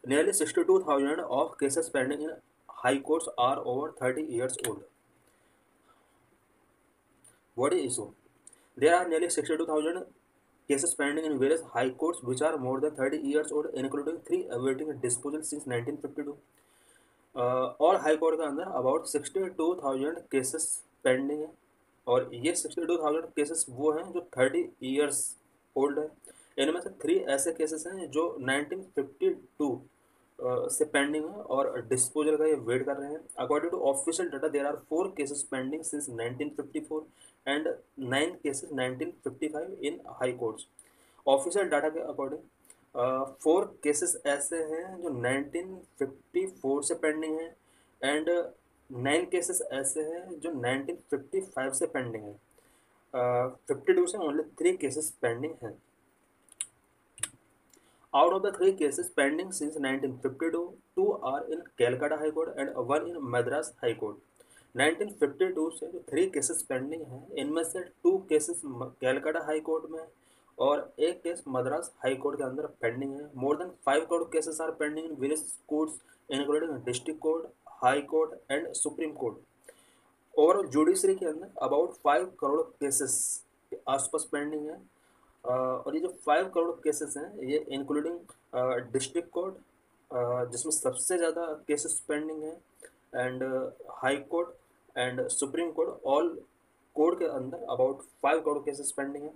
Nearly 62,000 of cases pending in high courts are over 30 years old. What is issue? There are nearly 62,000 cases pending in various high courts which are more than 30 years old, including 3 awaiting disposal since 1952. और high court के अंदर about 62,000 cases pending है, और ये 62,000 cases वो हैं जो 30 years old है। इनमें से 3 ऐसे केसेस हैं जो 1952 से पेंडिंग है और डिस्पोजल का ये वेट कर रहे हैं। According to official data there are 4 cases pending since 1954 and 9 cases 1955 in high courts. Official data के अकॉर्डिंग 4 केसेस ऐसे हैं जो 1954 से पेंडिंग हैं एंड 9 केसेस ऐसे हैं जो 1955 से पेंडिंग हैं। 52 से ओनली 3 केसेस पेंडिंग हैं। Out of the 3 cases pending since 1952, 2 are in Calcutta High Court and 1 in Madras High Court. 1952 से जो 3 केसेस पेंडिंग हैं, इनमें से 2 केसेस कैलकाटा हाई कोर्ट में और एक केस मद्रास हाई कोर्ट के अंदर पेंडिंग है। More than 5 crore cases are pending in various courts including district court, high court and supreme court. Overall judiciary के अंदर अबाउट 5 करोड़ केसेस के आसपास पेंडिंग है। और ये जो 5 करोड़ केसेस हैं ये इंक्लूडिंग डिस्ट्रिक्ट कोर्ट जिसमें सबसे ज़्यादा केसेस पेंडिंग है, and high court and supreme court, all court के अंदर अबाउट 5 करोड़ केसेस पेंडिंग है।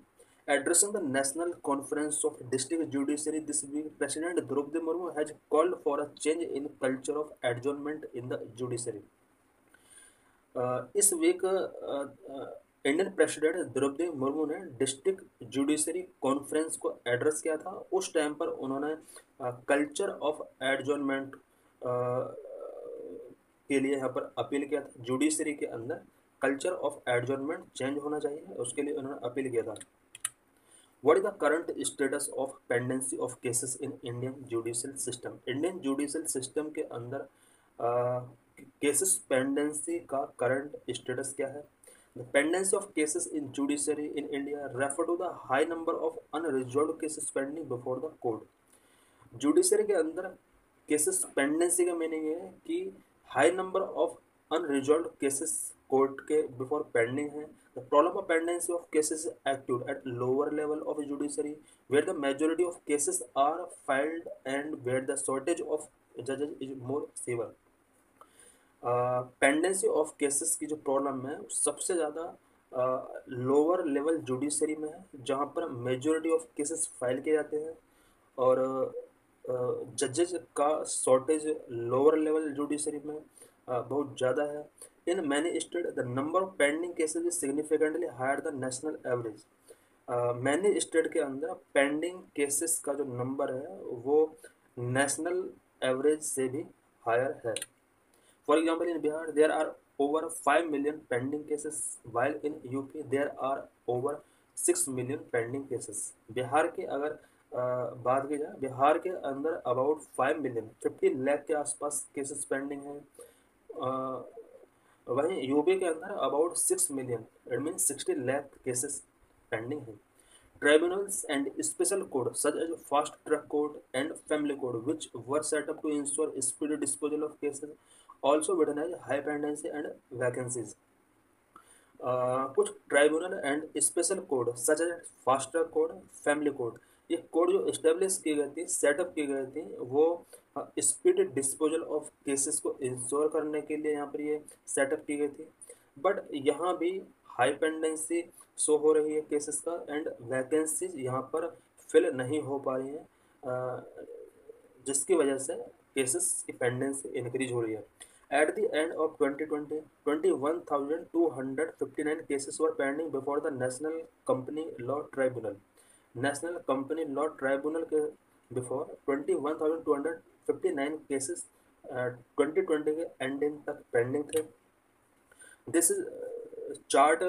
Addressing the national conference of district judiciary this week, president Droupadi Murmu has called for a change in culture of adjournment in the judiciary. इस week Indian president Droupadi Murmu ने district judiciary conference को address किया था। उस time पर उन्होंने culture of adjournment के लिए यहाँ पर अपील किया था। जुडिशरी के अंदर कल्चर ऑफ एडजॉर्नमेंट चेंज होना चाहिए, उसके लिए उन्होंने अपील किया था। What is the current status of pendency of cases in Indian judicial system? Indian judicial system के अंदर केसेस पेंडेंसी का करंट स्टेटस क्या है? The pendency of cases in judiciary in India refer to the high number of unresolved cases pending before the court. Judiciary के अंदर cases pendency का meaning है कि high number of unresolved cases court के before pending है। The problem of pendency of cases active at lower level of judiciary where the majority of cases are filed and where the shortage of जजेस is more severe. Pendency of cases की जो problem है सबसे ज़्यादा lower level judiciary में है, जहाँ पर मेजोरिटी ऑफ केसेस फाइल किए जाते हैं और जजेस का शॉर्टेज लोअर लेवल जुडिशरी में बहुत ज़्यादा है। In many state the number of pending cases is significantly higher the national average. Many state के अंदर पेंडिंग केसेस का जो नंबर है वो नेशनल एवरेज से भी हायर है। For example, in Bihar, there are over 5 million pending cases, while in UP there are over 6 million pending cases. Bihar की अगर बात की जाए, बिहार के अंदर अबाउट 5 मिलियन 50 लाख के आसपास केसेस पेंडिंग हैं। वहीं यूपी के अंदर about 6 million it mean 60 lakh cases pending हैं। Tribunals and special court such as fast track court and family court which were set up to ensure speedy disposal of cases also witness high pendency and vacancies. कुछ tribunal and special court such as fast track court, family court, ये court जो establish की गई थी, setup की गई थी, वो स्पीड डिस्पोजल ऑफ केसेस को इंश्योर करने के लिए यहाँ पर ये सेटअप की गई थी। बट यहाँ भी हाई पेंडेंसी शो हो रही है केसेस का एंड वैकेंसीज यहाँ पर फिल नहीं हो पा रही हैं, जिसकी वजह से केसेस की पेंडेंसी इंक्रीज हो रही है। At the end of 2020, 21,259 cases were pending before the National Company Law Tribunal. National Company Law Tribunal के before 21,259 cases 2020 के एंडिंग तक पेंडिंग थे। This is chart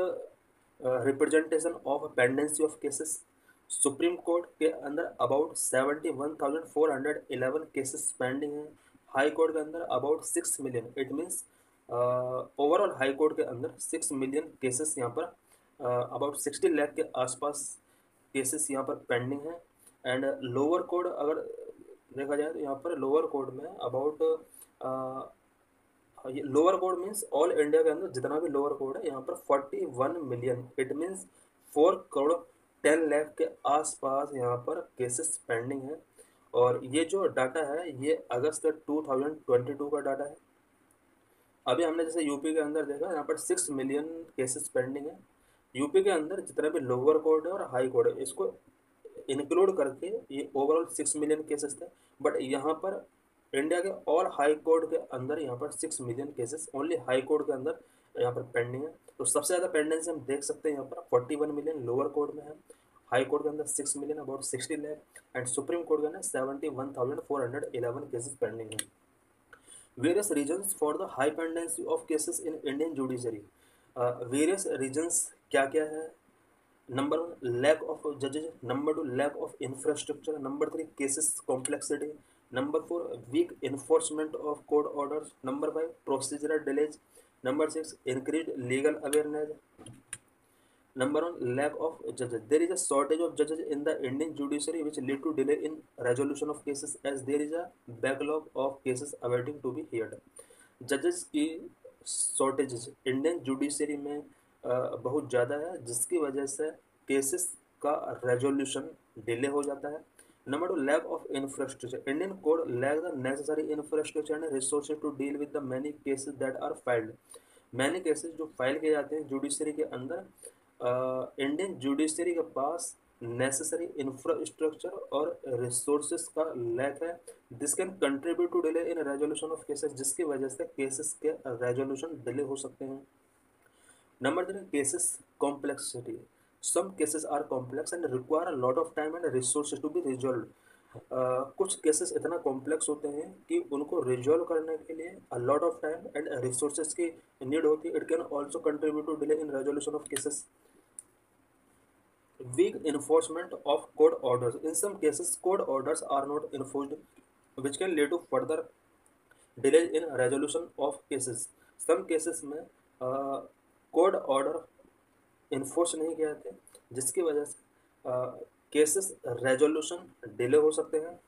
representation of pendency of cases. Supreme court के अंदर about 71,411 cases pending हैं। High court के अंदर about 6 million, it means overall high court के अंदर 6 मिलियन केसेस यहाँ पर अबाउट 60 लाख के आसपास केसेस यहाँ पर पेंडिंग हैं। एंड लोअर कोर्ट अगर देखा जाए तो यहाँ पर लोअर कोड में अबाउट, ये lower code means all India के अंदर जितना भी लोअर कोड है यहाँ पर 41 million, it means 4 crore 10 lakh के आसपास यहाँ पर केसेस पेंडिंग है। और ये जो डाटा है ये अगस्त 2022 का डाटा है। अभी हमने जैसे यूपी के अंदर देखा, यहाँ पर 6 मिलियन केसेस पेंडिंग है। यूपी के अंदर जितना भी लोअर कोर्ट है और हाई कोर्ट है इसको इंक्लूड करके ये ओवरऑल 6 मिलियन केसेस थे। बट यहाँ पर इंडिया के ऑल हाई कोर्ट के अंदर यहाँ पर 6 million cases only high court के अंदर यहाँ पर पेंडिंग है। तो सबसे ज़्यादा पेंडेंसी हम देख सकते हैं यहाँ पर 41 मिलियन लोअर कोर्ट में है, हाई कोर्ट के अंदर 6 million about 60 lakh, and supreme court के अंदर 71,411 केसेस पेंडिंग है। Various reasons for the high pendency of cases in Indian judiciary. Various reasons क्या क्या है? Number one, lack of judges. Number two, lack of infrastructure. Number three, cases complexity. Number four, weak enforcement of court orders. Number five, procedural delays. Number six, increased legal awareness. Number one, lack of judges. There is a shortage of judges in the Indian judiciary which lead to delay in resolution of cases as there is a backlog of cases awaiting to be heard. जजेस की shortage Indian judiciary में बहुत ज़्यादा है जिसकी वजह से cases का रेजोल्यूशन डिले हो जाता है। Number two, lack of infrastructure. Indian court lack the necessary infrastructure and resources to deal with the many cases that are filed. Many cases जो फाइल किए जाते हैं जुडिशरी के अंदर, इंडियन जुडिशरी के पास नेसेसरी इंफ्रास्ट्रक्चर और रिसोर्सेज का लैक है। This can contribute to delay in resolution of cases, जिसकी वजह से केसेस के रेजोल्यूशन डिले हो सकते हैं। Number 3, cases complexity. Some cases are complex and require a lot of time and resources to be resolve. कुछ cases इतना complex होते हैं कि उनको रिजॉल्व करने के लिए a lot of time and resources की नीड होती है। It can also contribute to delay in resolution of cases. Weak enforcement of court orders. In some cases, court orders are not enforced, which can lead to further delay in resolution of cases. Some cases में court order enforce नहीं किए जाते जिसकी वजह से cases resolution delay हो सकते हैं।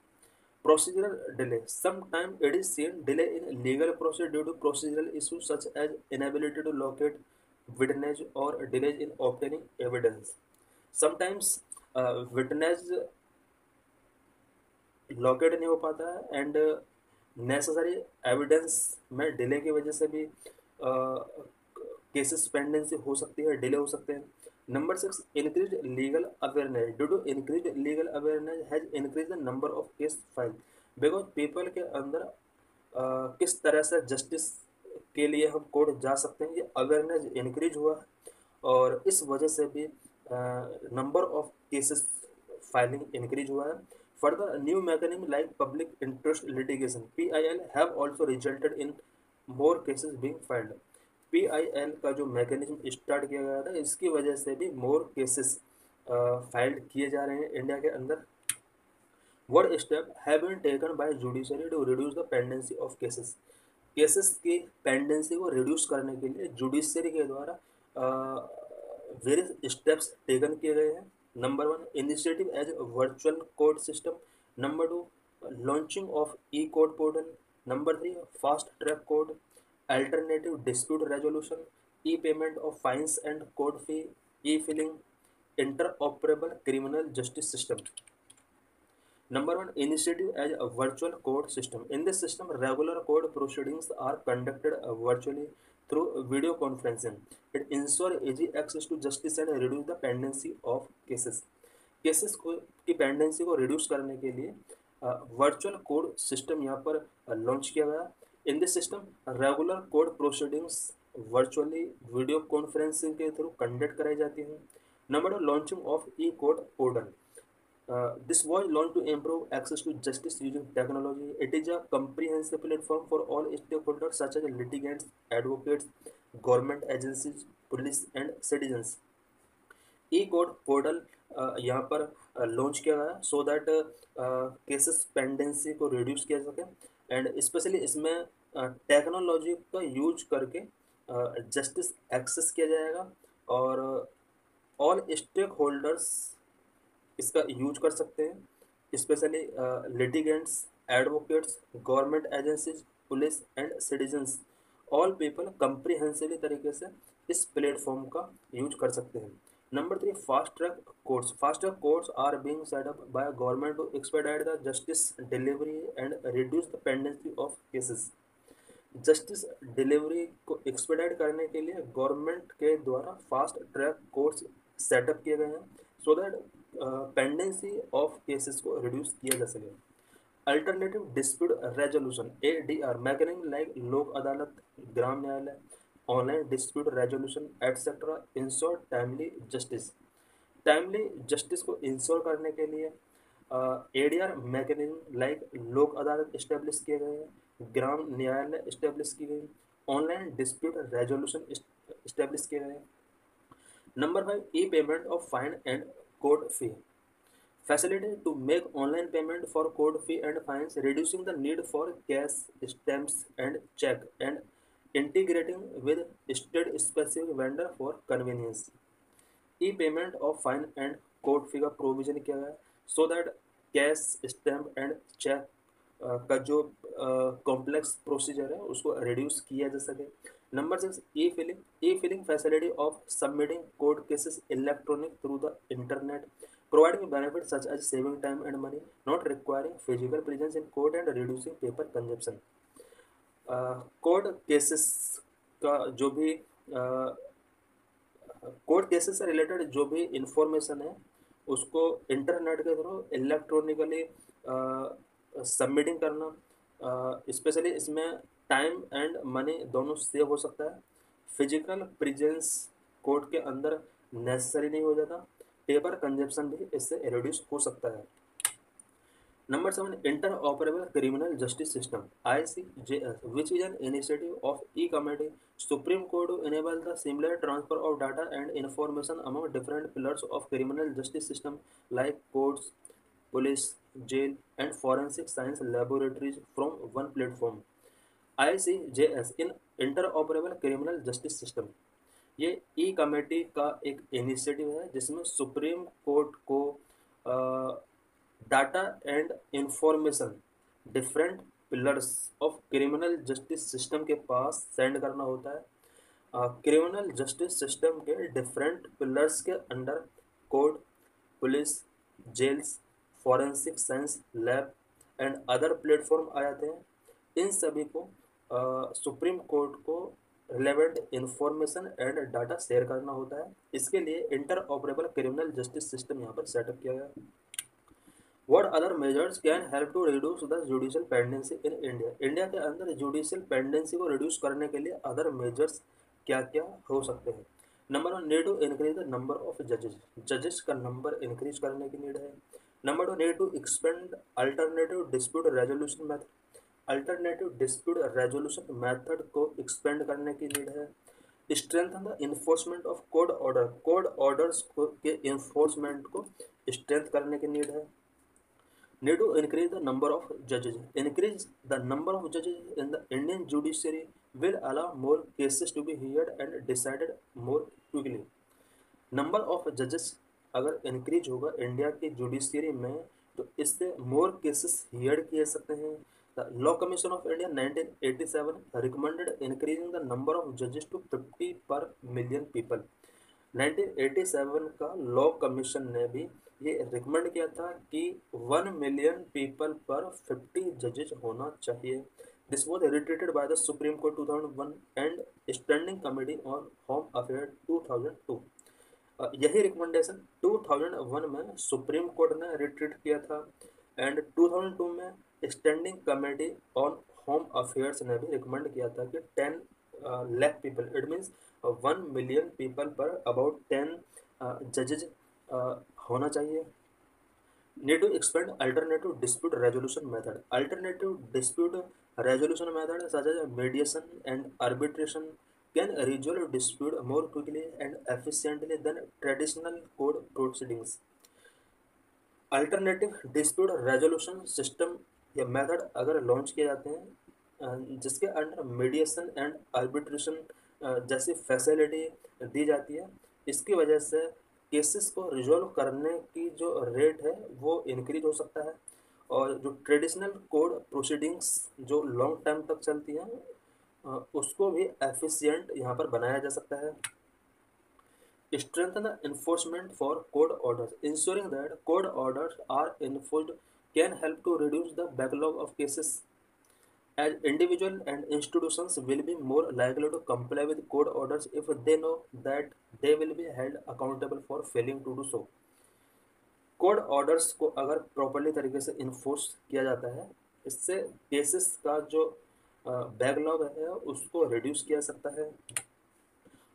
Procedural delay. Sometimes it is seen delay in legal process due to procedural issues such as inability to locate witness or delays in obtaining evidence. Sometimes witness locate नहीं हो पाता है and necessary evidence में delay की वजह से भी cases pendency हो सकती है, डिले हो सकते हैं। Number 6, increase legal awareness. Due to increase legal awareness has increase the number of case file. Because people के अंदर किस तरह से जस्टिस के लिए हम कोर्ट जा सकते हैं ये अवेयरनेस इंक्रीज हुआ है और इस वजह से भी number of cases filing increase हुआ है। Further, new mechanisms like public interest litigation (PIL) have also resulted in more cases being filed. PIL का जो मैकेनिज्म स्टार्ट किया गया था इसकी वजह से भी मोर केसेस फाइल्ड किए जा रहे हैं इंडिया के अंदर। What step have been taken by judiciary to reduce the pendency of cases? Cases की पेंडेंसी को रिड्यूस करने के लिए जुडिशरी के द्वारा वेरियस स्टेप्स टेकन किए गए हैं। Number 1, initiative as virtual court system. Number 2, launching of e court portal. Number 3, fast track court, alternative dispute resolution, e payment of fines and court fee, e filing, inter operable criminal justice system. Number 1, initiative as a virtual court system. In this system, regular court proceedings are conducted virtually through video conferencing. It ensures easy access to justice and reduce the pendency of cases. Cases को की pendency को reduce करने के लिए virtual court system यहाँ पर launch किया गया। In this system regular court proceedings virtually video conferencing के थ्रू कंडक्ट कराई जाती हैं। Number 2, launching of e court portal. This was launched to improve access to justice using technology. It is a comprehensive platform for all stakeholders such as litigants, advocates, government agencies, police and citizens. E-court portal यहाँ पर launch किया गया so that cases pendency को reduce किया सके and specially इसमें technology का use करके जस्टिस एक्सेस किया जाएगा और ऑल स्टेक होल्डर्स इसका यूज कर सकते हैं, specially litigants, advocates, government agencies, police and citizens, all people comprehensively तरीके से इस प्लेटफॉर्म का यूज कर सकते हैं। Number 3, fast track courts. Fast track courts are being set up by government to expedite the justice delivery and reduce the pendency of cases. Justice delivery को expedite करने के लिए गवर्नमेंट के द्वारा फास्ट ट्रैक कोर्ट्स सेटअप किए गए हैं so that pendency of cases को रिड्यूस किया जा सके। Alternative dispute resolution ADR mechanism like लोक अदालत, ग्राम न्यायालय, online dispute resolution etcetera ensure timely justice. Timely justice को इंश्योर करने के लिए ADR मैकेनिज्म लाइक लोक अदालत इस्टेब्लिश किए गए हैं, ग्राम न्यायालय इस्टेब्लिश की गई, ऑनलाइन डिस्प्यूट रेजोल्यूशन इस्टेब्लिश किए गए हैं। Number 5, E payment of fine and court fee. Facility to make online payment for court fee and fines, reducing the need for cash, stamps and check, and integrating with state-specific vendor for convenience. E-payment of fine and court fee का provision किया गया so that cash, stamp and cheque का जो complex procedure है उसको reduce किया जा सके। Number 6, E filling facility of submitting court cases electronic through the internet, providing benefits such as saving time and money, not requiring physical presence in court and reducing paper consumption. Court cases का जो भी court cases से related जो भी information है उसको internet के through electronically submitting करना, स्पेशली इसमें टाइम एंड मनी दोनों सेव हो सकता है। फिजिकल प्रेजेंस कोर्ट के अंदर नेसेसरी नहीं हो जाता, पेपर कंजप्शन भी इससे रिड्यूस हो सकता है। Number 7, inter operable criminal justice system ICJS, which is an initiative of e committee supreme court to enable the similar transfer of data and information among different pillars of criminal justice system like courts, police, jail and forensic science laboratories from one platform. ICJS in inter operable criminal justice system, ये e committee का एक initiative है जिसमें supreme court को data and information different pillars of criminal justice system के पास send करना होता है। क्रिमिनल जस्टिस सिस्टम के डिफरेंट पिलर्स के under court, police, jails, forensic science lab and other platform आ जाते हैं। इन सभी को सुप्रीम कोर्ट को relevant information and data share करना होता है। इसके लिए inter operable criminal justice system यहाँ पर सेटअप किया गया। What other measures can help to reduce the judicial pendency in India? India के अंदर जुडिशियल पेंडेंसी को रिड्यूस करने के लिए अदर मेजर्स क्या क्या हो सकते हैं? Number 1, need to increase the number of जजेस का नंबर इंक्रीज करने की नीड है। Number 2, need to expand alternative dispute resolution method, alternative dispute resolution method को एक्सपेंड करने की नीड है। Strengthen the enforcement of court orders के इन्फोर्समेंट को स्ट्रेंथ करने की नीड है। Need to increase the number of judges. Increase the number of judges in the Indian judiciary will allow more cases to be heard and decided more quickly. Number of judges अगर increase होगा India की judiciary में तो इससे more cases here किए सकते हैं। The law commission of India 1987 recommended increasing the number of जजेस टू 50 पर मिलियन पीपल। 1987 का लॉ कमीशन ने भी ये रिकमेंड किया था कि 1 मिलियन पीपल पर 50 जजेस होना चाहिए। This was retreated by the supreme court 2001 and standing committee on home affair 2002। यही रिकमेंडेशन 2001 में सुप्रीम कोर्ट ने रिट्रीट किया था एंड 2002 में standing committee on home affairs ने भी रिकमेंड किया था कि 10 lakh people, it means 1 million people पर अबाउट 10 जजेज होना चाहिए। Need to expand alternative dispute resolution method, alternative dispute resolution method such as mediation and arbitration can resolve dispute more quickly and efficiently than traditional court proceedings. Alternative dispute resolution system या method अगर launch किए जाते हैं जिसके under mediation and arbitration जैसी facility दी जाती है, इसकी वजह से केसेस को रिजॉल्व करने की जो रेट है वो इंक्रीज हो सकता है और जो ट्रेडिशनल कोड प्रोसीडिंग्स जो लॉन्ग टाइम तक चलती हैं, उसको भी एफिशिएंट यहाँ पर बनाया जा सकता है। Strengthen the enforcement for court orders. Ensuring that court orders are enforced can help to reduce the backlog of cases, as individuals and institutions will be more likely to comply with court orders if they know that they will be held accountable for failing to do so. Court orders को अगर properly तरीके से enforce किया जाता है, इससे cases का जो बैकलॉग है उसको रिड्यूस किया जा सकता है।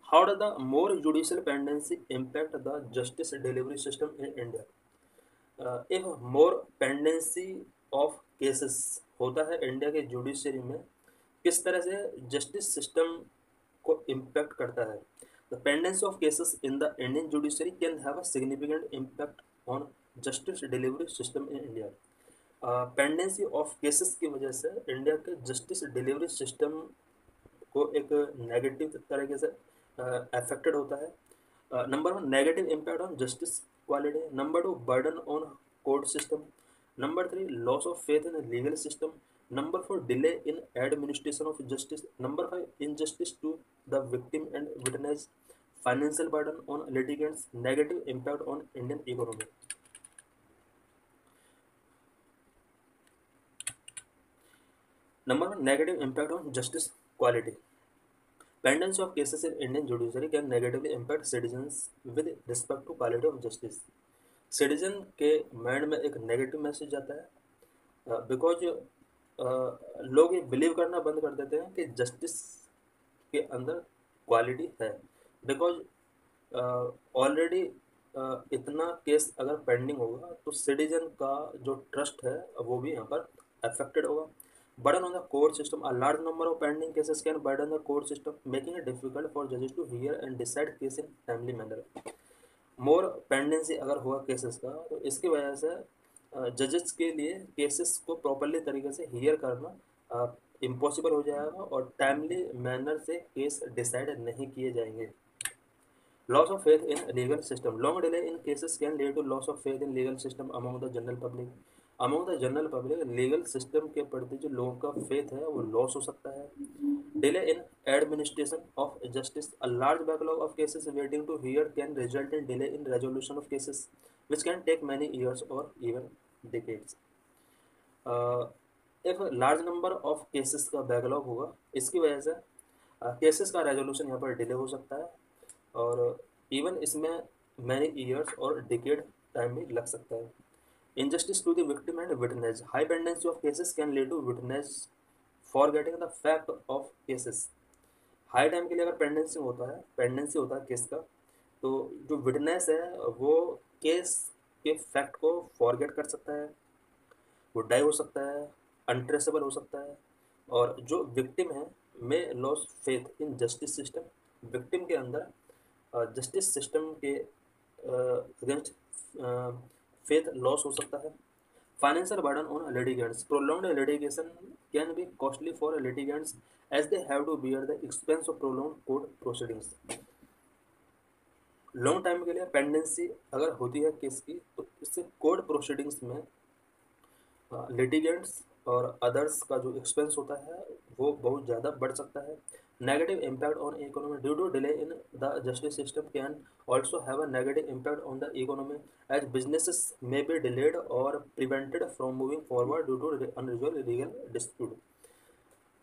How does the more judicial pendency impact the justice delivery system in India? If more pendency of cases होता है इंडिया के जुडिशरी में, किस तरह से जस्टिस सिस्टम को इम्पैक्ट करता है? The pendency of cases in the Indian judiciary can have a significant impact on justice delivery system in India. Pendency of cases की वजह से इंडिया के जस्टिस डिलीवरी सिस्टम को एक नेगेटिव तरीके से अफेक्टेड होता है। Number one, negative impact on justice quality. Number two, burden on court system. Number three, loss of faith in legal system. Number four, delay in administration of justice. Number five, injustice to the victim and witness. Financial burden on litigants. Negative impact on Indian economy. Number one, negative impact on justice quality. Pendency of cases in Indian judiciary can negatively impact citizens with respect to quality of justice. Citizen के mind में एक negative message जाता है, because लोग ये believe करना बंद कर देते हैं कि जस्टिस के अंदर क्वालिटी है, बिकॉज ऑलरेडी इतना केस अगर पेंडिंग होगा तो सिटीजन का जो ट्रस्ट है वो भी यहाँ पर अफेक्टेड होगा। Burden on the court system. A large number of pending cases can burden the court system, making it difficult for judges to hear and decide case in timely manner. More pendency अगर हुआ cases का तो इसकी वजह से जजेस के लिए केसेस को प्रॉपरली तरीके से हियर करना इम्पॉसिबल हो जाएगा और टाइमली मैनर से केस डिसाइड नहीं किए जाएंगे। Loss of faith in legal system. Long delay in cases can lead to loss of faith in legal system among the general public. Among the general public, legal system के प्रति जो लोगों का faith है वो loss हो सकता है। Delay in administration of justice. A large backlog of cases waiting to hear can result in delay in resolution of cases, which can take many years or even decades. एक large number of cases का backlog होगा, इसकी वजह से cases का resolution यहाँ पर delay हो सकता है और इवन इसमें मैनी ईयर्स और डिकेड टाइम भी लग सकता है। Injustice to the victim and witness. High pendency of cases can lead to witness forgetting the fact of cases. High time के लिए अगर पेंडेंसी होता है केस का, तो जो विटनेस है वो केस के फैक्ट को फॉरगेट कर सकता है, वो डाई हो सकता है, अनट्रेसेबल हो सकता है, और जो विक्टिम है may loss faith in justice system. Victim के अंदर जस्टिस सिस्टम के अगेंस्ट फेथ लॉस हो सकता है। Financial burden on litigants. Prolonged litigation can be costly for litigants as they have to bear the expense of prolonged court proceedings. Long time के लिए pendency अगर होती है केस की तो इससे कोर्ट प्रोसीडिंग्स में लिटिगेंट्स और अदर्स का जो एक्सपेंस होता है वो बहुत ज़्यादा बढ़ सकता है। Negative impact on economy. Due to delay in the justice system can also have a negative impact on the economy, as businesses may be delayed or prevented from moving forward due to unresolved legal dispute.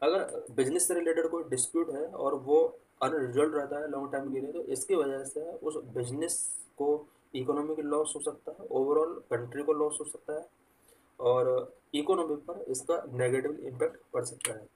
अगर business से related कोई dispute है और वो अनरिजल्व रहता है long time के लिए, तो इसकी वजह से उस बिजनेस को इकोनॉमी की लॉस हो सकता है, ओवरऑल कंट्री को लॉस हो सकता है और इकोनॉमी पर इसका नेगेटिव इम्पैक्ट पड़ सकता है।